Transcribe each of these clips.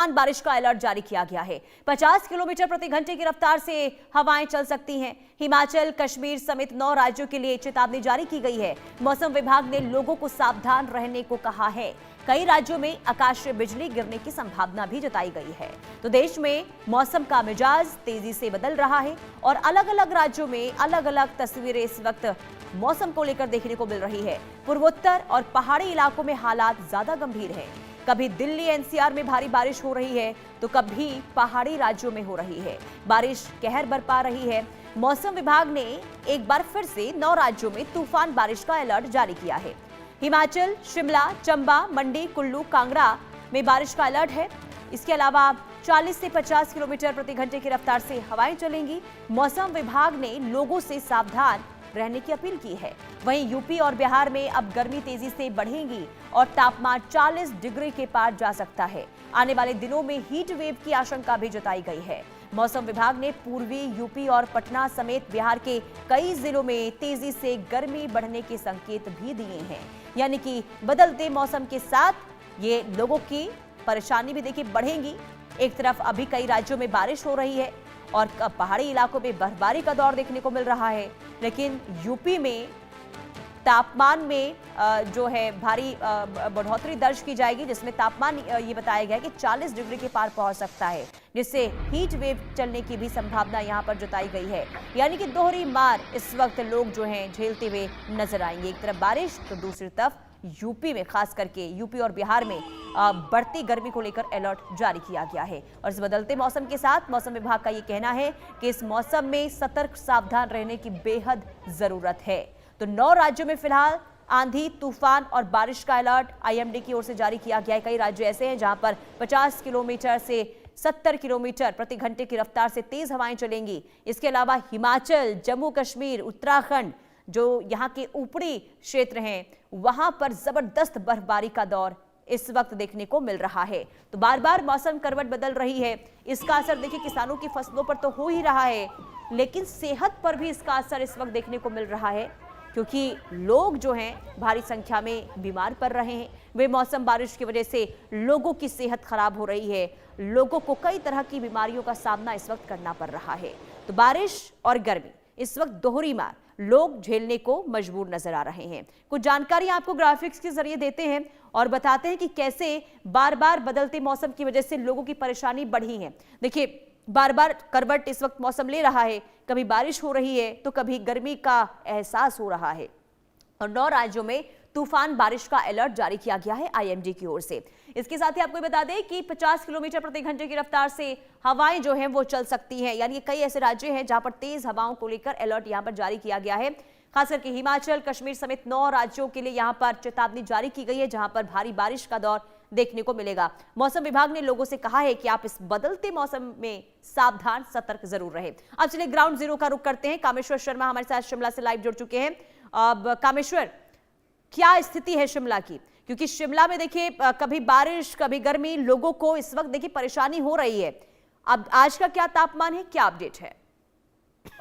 बारिश का अलर्ट जारी किया गया है। 50 किलोमीटर प्रति घंटे की रफ्तार से हवाएं चल सकती हैं। हिमाचल, कश्मीर समेत 9 राज्यों के लिए चेतावनी जारी की गई है। मौसम विभाग ने लोगों को सावधान रहने को कहा है। कई राज्यों में आकाशीय बिजली गिरने की संभावना भी जताई गई है। तो देश में मौसम का मिजाज तेजी से बदल रहा है और अलग अलग राज्यों में अलग अलग तस्वीरें इस वक्त मौसम को लेकर देखने को मिल रही है। पूर्वोत्तर और पहाड़ी इलाकों में हालात ज्यादा गंभीर है। कभी दिल्ली एनसीआर में भारी बारिश हो रही है तो कभी पहाड़ी राज्यों में हो रही है। बारिश कहर बरपा रही है। मौसम विभाग ने एक बार फिर से 9 राज्यों में तूफान बारिश का अलर्ट जारी किया है। हिमाचल, शिमला, चंबा, मंडी, कुल्लू, कांगड़ा में बारिश का अलर्ट है। इसके अलावा 40 से 50 किलोमीटर प्रति घंटे की रफ्तार से हवाएं चलेंगी। मौसम विभाग ने लोगों से सावधान रहने की अपील की है। वहीं यूपी और बिहार में अब गर्मी तेजी से बढ़ेगी और तापमान 40 डिग्री के पार जा सकता है। आने वाले दिनों में हीट वेव की आशंका भी जताई गई है। मौसम विभाग ने पूर्वी यूपी और पटना समेत बिहार के कई जिलों में तेजी से गर्मी बढ़ने के संकेत भी दिए हैं। यानी कि बदलते मौसम के साथ ये लोगों की परेशानी भी देखिए बढ़ेगी। एक तरफ अभी कई राज्यों में बारिश हो रही है और पहाड़ी इलाकों में बर्फबारी का दौर देखने को मिल रहा है, लेकिन यूपी में तापमान में जो है भारी बढ़ोतरी दर्ज की जाएगी, जिसमें तापमान ये बताया गया है कि 40 डिग्री के पार पहुंच सकता है, जिससे हीट वेव चलने की भी संभावना यहां पर जताई गई है। यानी कि दोहरी मार इस वक्त लोग जो हैं झेलते हुए नजर आएंगे। एक तरफ बारिश तो दूसरी तरफ यूपी में, खास करके यूपी और बिहार में बढ़ती गर्मी को लेकर अलर्ट जारी किया गया है। और इस बदलते मौसम के साथ मौसम विभाग का ये कहना है कि इस मौसम में सतर्क सावधान रहने की बेहद जरूरत है। तो 9 राज्यों में फिलहाल आंधी, तूफान और बारिश का अलर्ट आईएमडी की ओर से जारी किया गया है। कई राज्य ऐसे हैं जहां पर 50 किलोमीटर से 70 किलोमीटर प्रति घंटे की रफ्तार से तेज हवाएं चलेंगी। इसके अलावा हिमाचल, जम्मू कश्मीर, उत्तराखंड, जो यहाँ के ऊपरी क्षेत्र हैं, वहां पर जबरदस्त बर्फबारी का दौर इस वक्त देखने को मिल रहा है। तो बार बार मौसम करवट बदल रही है। इसका असर देखिए किसानों की फसलों पर तो हो ही रहा है, लेकिन सेहत पर भी इसका असर इस वक्त देखने को मिल रहा है, क्योंकि लोग जो हैं भारी संख्या में बीमार पड़ रहे हैं। वे मौसम बारिश की वजह से लोगों की सेहत खराब हो रही है। लोगों को कई तरह की बीमारियों का सामना इस वक्त करना पड़ रहा है। तो बारिश और गर्मी इस वक्त दोहरी मार लोग झेलने को मजबूर नजर आ रहे हैं। कुछ जानकारी आपको ग्राफिक्स के जरिए देते हैं और बताते हैं कि कैसे बार बार बदलते मौसम की वजह से लोगों की परेशानी बढ़ी है। देखिए, बार बार करवट इस वक्त मौसम ले रहा है। कभी बारिश हो रही है तो कभी गर्मी का एहसास हो रहा है। और 9 राज्यों में तूफान बारिश का अलर्ट जारी किया गया है आईएमडी की ओर से। इसके साथ ही आपको बता दें कि 50 किलोमीटर प्रति घंटे की रफ्तार से हवाएं जो हैं वो चल सकती हैं। यानी कई ऐसे राज्य हैं जहां पर तेज हवाओं को लेकर अलर्ट यहां पर जारी किया गया है। खास करके हिमाचल, कश्मीर समेत 9 राज्यों के लिए यहां पर चेतावनी जारी की गई है, जहां पर भारी बारिश का दौर देखने को मिलेगा। मौसम विभाग ने लोगों से कहा है कि आप इस बदलते मौसम में सावधान, सतर्क जरूर रहे। अब चलिए ग्राउंड जीरो का रुख करते हैं। कामेश्वर शर्मा हमारे साथ शिमला से लाइव जुड़ चुके हैं। अब कामेश्वर, क्या स्थिति है शिमला की? क्योंकि शिमला में देखिए कभी बारिश कभी गर्मी, लोगों को इस वक्त देखिए परेशानी हो रही है। अब आज का क्या तापमान है, क्या अपडेट है?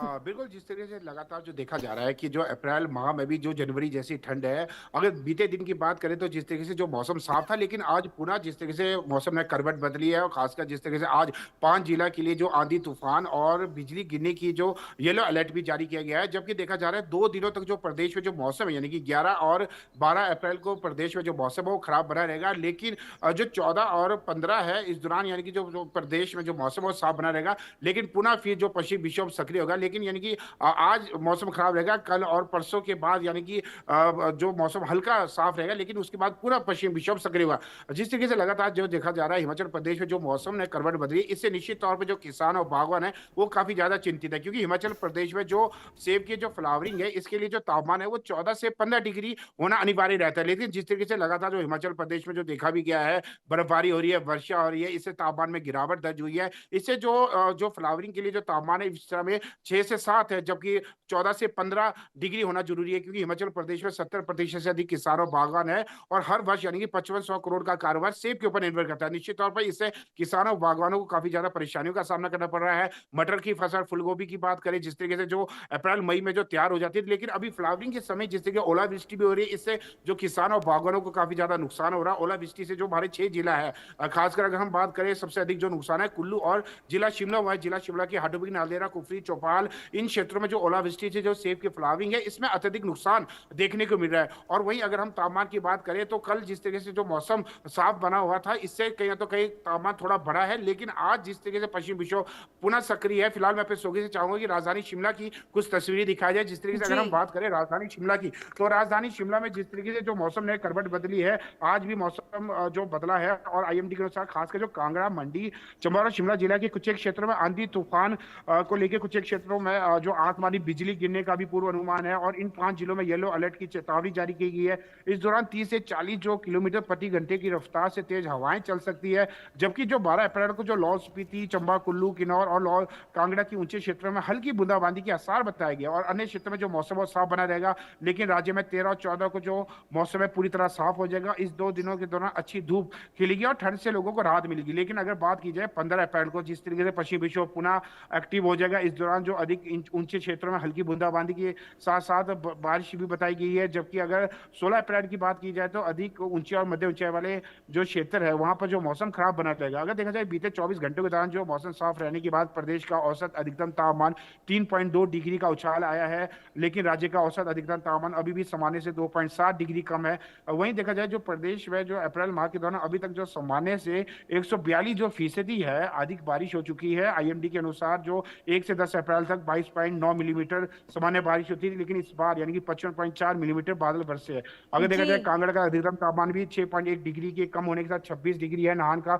बिल्कुल, जिस तरीके से लगातार जो देखा जा रहा है कि जो अप्रैल माह में भी जो जनवरी जैसी ठंड है, अगर बीते दिन की बात करें तो जिस तरीके से जो मौसम साफ था, लेकिन आज पुनः जिस तरीके से मौसम ने करवट बदली है और खासकर जिस तरीके से आज 5 जिला के लिए जो आंधी तूफान और बिजली गिरने की जो येलो अलर्ट भी जारी किया गया है। जबकि देखा जा रहा है 2 दिनों तक जो प्रदेश में जो मौसम है, यानी कि 11 और 12 अप्रैल को प्रदेश में जो मौसम है वो खराब बना रहेगा, लेकिन जो 14 और 15 है इस दौरान, यानी कि जो प्रदेश में जो मौसम है वो साफ बना रहेगा। लेकिन पुनः फिर जो पश्चिमी विक्षोभ सक्रिय होगा, लेकिन यानी कि आज मौसम खराब रहेगा। कल और परसों के बाद यानी कि जो मौसम हल्का साफ रहेगा, लेकिन उसके बाद पूरा पश्चिम विक्षोभ सक्रिय होगा। जिस तरीके से लगातार जो देखा जा रहा है हिमाचल प्रदेश में जो मौसम ने करवट बदली, इससे निश्चित तौर पर जो किसान और बागवान है वो काफी ज्यादा चिंतित है, क्योंकि हिमाचल प्रदेश में जो सेब की जो फ्लावरिंग है, इसके लिए जो तापमान है वो 14 से 15 डिग्री होना अनिवार्य रहता है। लेकिन जिस तरीके से लगातार जो हिमाचल प्रदेश में जो देखा भी गया है, बर्फबारी हो रही है, वर्षा हो रही है, इससे तापमान में गिरावट दर्ज हुई है। इससे जो फ्लावरिंग के लिए जो तापमान है इस समय 6 से 7 है, जबकि 14 से 15 डिग्री होना जरूरी है, क्योंकि हिमाचल प्रदेश में 70% से अधिक किसान और बागवान है और हर वर्ष यानी कि 5500 करोड़ का कारोबार सेब के ऊपर निर्भर करता है। निश्चित तौर पर इससे किसानों और बागवानों को काफी ज्यादा परेशानियों का सामना करना पड़ रहा है। मटर की फसल, फूलगोभी की बात करें, जिस तरीके से जो अप्रैल मई में जो तैयार हो जाती है, लेकिन अभी फ्लावरिंग के समय जिस तरीके ओलावृष्टि भी हो रही है, इससे जो किसान और बागवानों को काफी ज्यादा नुकसान हो रहा है। ओलावृष्टि से जो हमारे 6 जिला है, खासकर अगर हम बात करें, सबसे अधिक जो नुकसान है कुल्लू और जिला शिमला हुआ है। जिला शिमला की हाटोबिल, नालदेहरा, कुफरी, चौपाल, इन क्षेत्रों में जो ओलावृष्टि से जो सेब की फ्लावरिंग है, इसमें अत्यधिक नुकसान देखने को मिल रहा है। और वहीं अगर हम तापमान की बात करें तो कल जिस तरीके से जो मौसम साफ बना हुआ था, इससे कहीं ना तो कहीं तापमान थोड़ा बढ़ा है, लेकिन आज जिस तरीके से पश्चिम विक्षोभ पुनः सक्रिय है, फिलहाल मैं अपने सोगे से चाहूंगा कि राजधानी शिमला की कुछ तस्वीरें दिखाई जाए। जिस तरीके से अगर हम बात करें राजधानी शिमला की, तो राजधानी शिमला में जिस तरीके से जो मौसम ने करवट बदली है, आज भी मौसम जो बदला है, और आईएमडी के अनुसार खासकर जो कांगड़ा, मंडी, चंबा और शिमला जिला के कुछ एक क्षेत्रों में आंधी तूफान को लेकर कुछ एक क्षेत्रों में जो आसमानी बिजली गिरने का भी पूर्व अनुमान है, और इन 5 जिलों में येलो अलर्ट की चेतावनी जारी की गई है। इस दौरान 30 से 40 जो किलोमीटर प्रति घंटे की रफ्तार से तेज हवाएं चल सकती है, जबकि जो 12 अप्रैल को जो लाहौल स्पीति, चंबा, कुल्लू, किन्नौर और लाहौल कांगड़ा के ऊंचे क्षेत्रों में हल्की बूंदाबांदी के आसार बताए गए, और अन्य क्षेत्रों में जो मौसम बहुत साफ बना रहेगा। लेकिन राज्य में 13 और 14 को जो मौसम है पूरी तरह साफ हो जाएगा। इस 2 दिनों के दौरान अच्छी धूप खिलेगी और ठंड से लोगों को राहत मिलेगी। लेकिन अगर बात की जाए 15 अप्रैल को, जिस तरीके से पश्चिम विक्षोभ पुनः एक्टिव हो जाएगा, इस दौरान जो अधिक ऊंचे क्षेत्रों में हल्की बूंदाबांदी के साथ साथ बारिश भी बताई गई है। जबकि अगर 16 अप्रैल की बात की जाए तो अधिक ऊंचे और मध्य ऊंचाई वाले जो क्षेत्र है, वहां पर जो मौसम खराब बना रहेगा। अगर देखा जाए बीते 24 घंटों के दौरान जो मौसम साफ रहने के बाद प्रदेश का औसत अधिकतम तापमान 3.2 डिग्री का उछाल आया है, लेकिन राज्य का औसत अधिकतम तापमान अभी भी सामान्य से 2.7 डिग्री कम है। वहीं देखा जाए जो प्रदेश में जो अप्रैल माह के दौरान अभी तक जो सामान्य से 142 जो फीसदी है अधिक बारिश हो चुकी है। आईएमडी के अनुसार जो 1 से 10 अप्रैल तक 22.9 मिलीमीटर सामान्य बारिश होती थी, लेकिन इस बार यानी कि 55.4 मिलीमीटर बादल बरसे है। अगर देखा जाए कांगड़ा का अधिकतम तापमान भी 6.1 डिग्री के कम होने के साथ 26 डिग्री है। नाहन का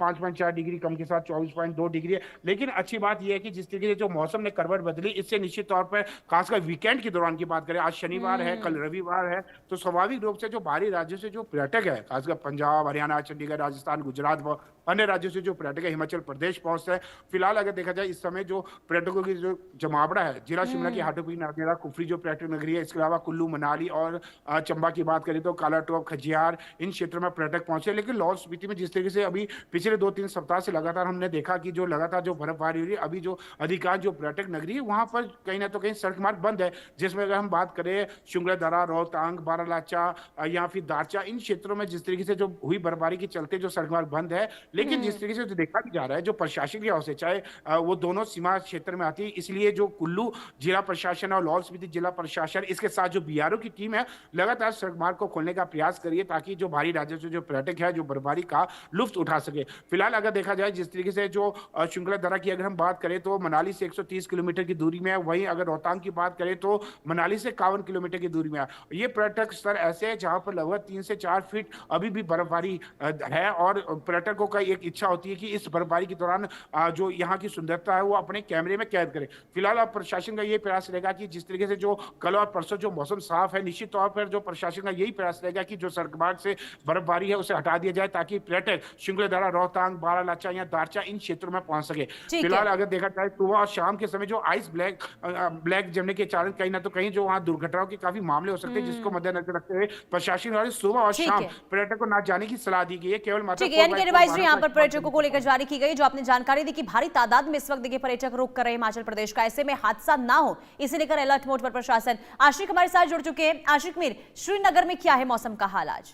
5.4 डिग्री कम के साथ 24.2 डिग्री है। लेकिन अच्छी बात यह है कि जिस तरीके से जो मौसम ने करवट बदली, इससे निश्चित तौर पर खासकर वीकेंड के दौरान की बात करें, आज शनिवार है, कल रविवार है, तो स्वाभाविक रूप से जो बाहरी राज्यों से जो पर्यटक है, खासकर पंजाब, हरियाणा, चंडीगढ़, राजस्थान, गुजरात व अन्य राज्यों से जो पर्यटक है हिमाचल प्रदेश पहुंचते हैं। फिलहाल अगर देखा जाए इस समय जो पर्यटकों की जो जमावड़ा है, जिला शिमला की हाटोबिल, नालदेहरा, कुफरी जो पर्यटक नगरी है, इसके अलावा कुल्लू, मनाली और चंबा की बात करें तो कालाटोप, खजियार, इन क्षेत्रों में पर्यटक पहुंचे। लेकिन लाहौल स्पीति में जिस तरीके से अभी पिछले 2-3 सप्ताह से लगातार हमने देखा कि जो लगातार जो बर्फबारी हो रही है, अभी जो अधिकांश जो पर्यटक नगरी है वहां पर कहीं ना तो कहीं सड़क मार्ग बंद है। जिसमें अगर हम बात करें शुंगलाधारा, रोहतांग, बारालाचा या फिर दारचा, इन क्षेत्रों में जिस तरीके से जो हुई बर्फबारी के चलते जो सड़क मार्ग बंद है। लेकिन जिस तरीके से जो देखा भी जा रहा है, जो प्रशासन की ओर से, चाहे वो दोनों सीमा क्षेत्र में आती है, इसलिए जो कुल्लू जिला प्रशासन और लाहौल स्पीति जिला प्रशासन, इसके साथ जो बीआरओ की टीम है, लगातार सड़क मार्ग को खोलने का प्रयास करिए, ताकि जो बाहरी राज्यों से जो पर्यटक है जो बर्फबारी का लुत्फ उठा सके। फिलहाल अगर देखा जाए जिस तरीके से जो श्रृंखलाधारा की अगर हम बात करें तो मनाली से 130 किलोमीटर की दूरी में है। वहीं अगर रोहतांग की बात करें तो मनाली से 51 किलोमीटर की दूरी में है। ये पर्यटक स्थल ऐसे है जहां पर लगभग 3 से 4 फीट अभी भी बर्फबारी है, और पर्यटकों का एक इच्छा होती है कि इस बर्फबारी के दौरान जो यहाँ की सुंदरता है वो अपने कैमरे में कैद करें। फिलहाल अब प्रशासन का ये प्रयास रहेगा कि जिस तरीके से जो कल और परसों जो मौसम साफ है, निश्चित तौर पर जो प्रशासन का यही प्रयास रहेगा कि जो सड़क मार्ग से बर्फबारी है उसे हटा दिया जाए, ताकि पर्यटक श्रृंखलाधारा, रोहतांग, बारालाचा या दारचा इन क्षेत्रों में पहुंच सके। फिलहाल अगर देखा जाए सुबह और शाम के समय जो आइस ब्लैक जमने के कारण कहीं ना तो कहीं जो वहाँ दुर्घटनाओं के काफी मामले हो सकते हैं, जिसको मद्देनजर रखते हुए प्रशासन द्वारा सुबह और शाम पर्यटक को न जाने की सलाह दी गई है। केवल एडवाइजरी यहाँ पर पर्यटकों को लेकर जारी की गई। जो आपने जानकारी दी कि भारी तादाद में इस वक्त देखिए पर्यटक रुक कर रहे हिमाचल प्रदेश का, ऐसे में हादसा ना हो इसे लेकर अलर्ट मोड पर प्रशासन। आशिक हमारे साथ जुड़ चुके हैं। आशिक मीर, श्रीनगर में क्या है मौसम का हाल आज?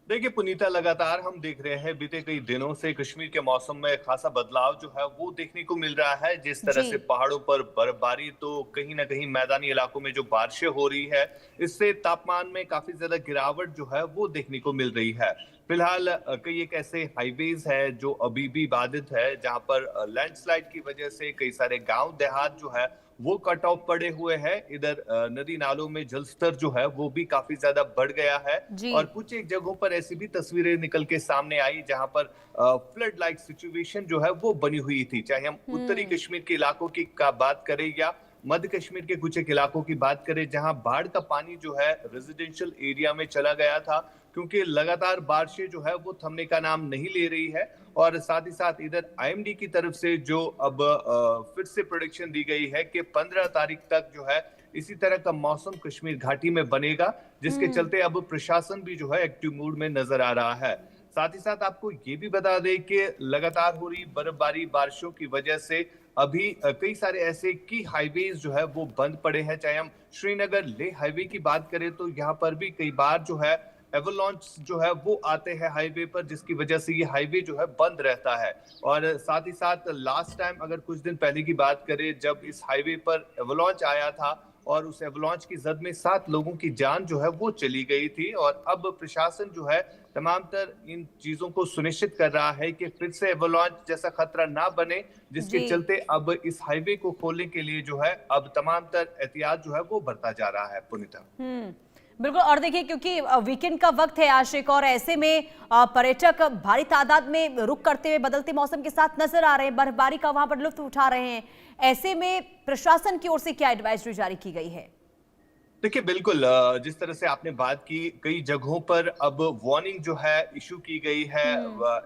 देखिए पुनीता, लगातार हम देख रहे हैं बीते कई दिनों से कश्मीर के मौसम में खासा बदलाव जो है वो देखने को मिल रहा है। जिस तरह से पहाड़ों पर बर्फबारी, तो कहीं ना कहीं मैदानी इलाकों में जो बारिशें हो रही है, इससे तापमान में काफी ज्यादा गिरावट जो है वो देखने को मिल रही है। फिलहाल कई एक ऐसे हाईवेज है जो अभी भी बाधित है, जहां पर लैंडस्लाइड की वजह से कई सारे गांव देहात जो है वो कट ऑफ पड़े हुए हैं। इधर नदी नालों में जलस्तर जो है वो भी काफी ज्यादा बढ़ गया है, और कुछ एक जगहों पर ऐसी भी तस्वीरें निकल के सामने आई जहां पर फ्लड लाइक सिचुएशन जो है वो बनी हुई थी। चाहे हम उत्तरी कश्मीर के इलाकों की बात करें या मध्य कश्मीर के कुछ एक इलाकों की बात करें, जहां बाढ़ का पानी जो है रेजिडेंशियल एरिया में चला गया था, क्योंकि लगातार बारिशें जो है वो थमने का नाम नहीं ले रही है। और साथ ही साथ इधर आईएमडी की तरफ से जो अब फिर से प्रेडिक्शन दी गई है कि 15 तारीख तक जो है इसी तरह का मौसम कश्मीर घाटी में बनेगा, जिसके चलते अब प्रशासन भी जो है एक्टिव मूड में नजर आ रहा है। साथ ही साथ आपको ये भी बता दें कि लगातार हो रही बर्फबारी बारिशों की वजह से अभी कई सारे ऐसे की हाईवेज जो है वो बंद पड़े हैं। चाहे हम श्रीनगर लेह हाईवे की बात करें तो यहाँ पर भी कई बार जो है एवलांच जो है वो आते हैं हाईवे पर, जिसकी वजह से ये हाईवे जो है बंद रहता है। और साथ ही साथ लास्ट टाइम अगर कुछ दिन पहले की बात करें, जब इस हाईवे पर एवलांच आया था और उस एवलांच की जद में 7 लोगों की जान जो है वो चली गई थी। और अब प्रशासन जो है तमाम तर इन चीजों को सुनिश्चित कर रहा है कि फिर से एवलांच जैसा खतरा ना बने, जिसके चलते अब इस हाईवे को खोलने के लिए जो है अब तमाम तर एहतियात जो है वो बरता जा रहा है। पुनीता बिल्कुल। और देखिए, क्योंकि वीकेंड का वक्त है आशिक, और ऐसे में पर्यटक भारी तादाद में रुक करते हुए बदलते मौसम के साथ नजर आ रहे हैं, बर्फबारी का वहां पर लुत्फ उठा रहे हैं। ऐसे में प्रशासन की ओर से क्या एडवाइजरी जारी की गई है? देखिए बिल्कुल, जिस तरह से आपने बात की, कई जगहों पर अब वार्निंग जो है इशू की गई है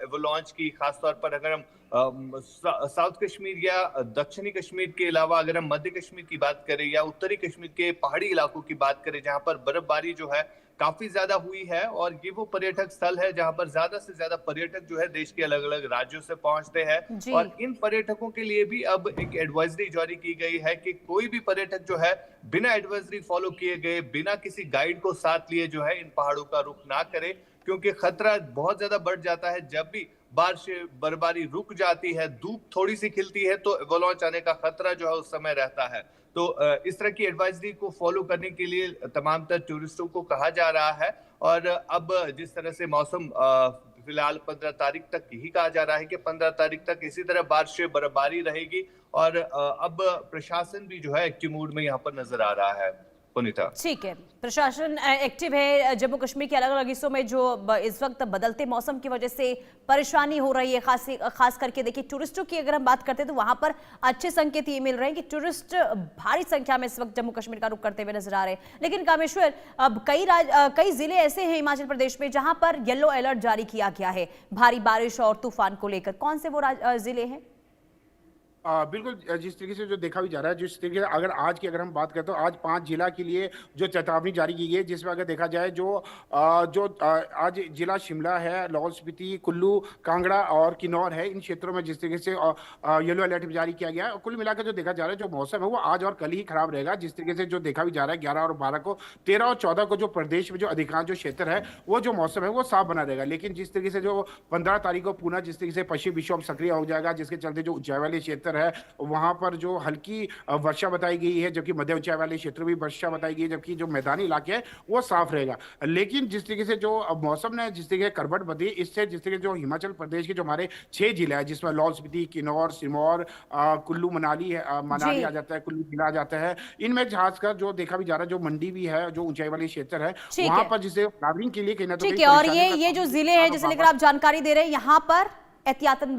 एवलांच की। खासतौर पर अगर हम साउथ कश्मीर या दक्षिणी कश्मीर के अलावा अगर हम मध्य कश्मीर की बात करें या उत्तरी कश्मीर के पहाड़ी इलाकों की बात करें, जहां पर बर्फबारी जो है काफी ज्यादा हुई है, और ये वो पर्यटक स्थल है जहां पर ज्यादा से ज्यादा पर्यटक जो है देश के अलग अलग राज्यों से पहुंचते हैं। और इन पर्यटकों के लिए भी अब एक एडवाइजरी जारी की गई है कि कोई भी पर्यटक जो है बिना एडवाइजरी फॉलो किए गए, बिना किसी गाइड को साथ लिए जो है इन पहाड़ों का रुख ना करे, क्योंकि खतरा बहुत ज्यादा बढ़ जाता है। जब भी बारिश बर्फबारी रुक जाती है, धूप थोड़ी सी खिलती है, तो एवलांच आने का खतरा जो है उस समय रहता है। तो इस तरह की एडवाइजरी को फॉलो करने के लिए तमाम तर टूरिस्टों को कहा जा रहा है। और अब जिस तरह से मौसम फिलहाल 15 तारीख तक यही कहा जा रहा है कि 15 तारीख तक इसी तरह बारिश बर्फबारी रहेगी, और अब प्रशासन भी जो है एक्टिव मूड में यहाँ पर नजर आ रहा है। ठीक है, प्रशासन एक्टिव है। जम्मू कश्मीर के अलग अलग हिस्सों में जो इस वक्त बदलते मौसम की वजह से परेशानी हो रही है, खास करके देखिए टूरिस्टों की अगर हम बात करते हैं तो वहां पर अच्छे संकेत ये मिल रहे हैं कि टूरिस्ट भारी संख्या में इस वक्त जम्मू कश्मीर का रुख करते हुए नजर आ रहे हैं। लेकिन कामेश्वर, अब कई जिले ऐसे हैं हिमाचल प्रदेश में जहां पर येलो अलर्ट जारी किया गया है भारी बारिश और तूफान को लेकर। कौन से वो जिले हैं? बिल्कुल, जिस तरीके से जो देखा भी जा रहा है, जिस तरीके से अगर आज की अगर हम बात करें तो आज 5 जिला के लिए जो चेतावनी जारी की गई है, जिसमें अगर देखा जाए आज जिला शिमला है, लाहौल स्पीति, कुल्लू, कांगड़ा और किन्नौर है, इन क्षेत्रों में जिस तरीके से येलो अलर्ट जारी किया गया है। कुल मिलाकर जो देखा जा रहा है, जो मौसम है वो आज और कल ही खराब रहेगा। जिस तरीके से जो देखा भी जा रहा है 11 और 12 को, 13 और 14 को जो प्रदेश में जो अधिकांश जो क्षेत्र है वो जो मौसम है वो साफ बना रहेगा। लेकिन जिस तरीके से जो 15 तारीख को पुनः जिस तरीके से पश्चिमी विक्षोभ सक्रिय हो जाएगा, जिसके चलते जो ऊंचाई वाले क्षेत्र है वहां पर जो हल्की वर्षा बताई गई है, जबकि मध्य ऊंचाई वाले क्षेत्रों में वर्षा बताई गई है, जबकि जो मैदानी इलाके हैं वो साफ रहेगा। लेकिन जिस तरीके से जो मौसम ने जिस तरीके करवट बदली, इससे जिस तरीके जो हिमाचल प्रदेश के जो हमारे 6 जिले हैं, जिसमें लाहौल स्पीति, किन्नौर, सिरमौर, कुल्लू मनाली आ जाता है, कुल्लू जिला आ जाता है, इनमें खासकर जो देखा भी जा रहा है, जो मंडी भी है, जो ऊंचाई वाले क्षेत्र है, वहां पर जिसे नागरिक के लिए कहीं ना ठीक है। और ये जो जिले हैं जिसे लेकर आप जानकारी दे रहे हैं, यहाँ पर एहतियातन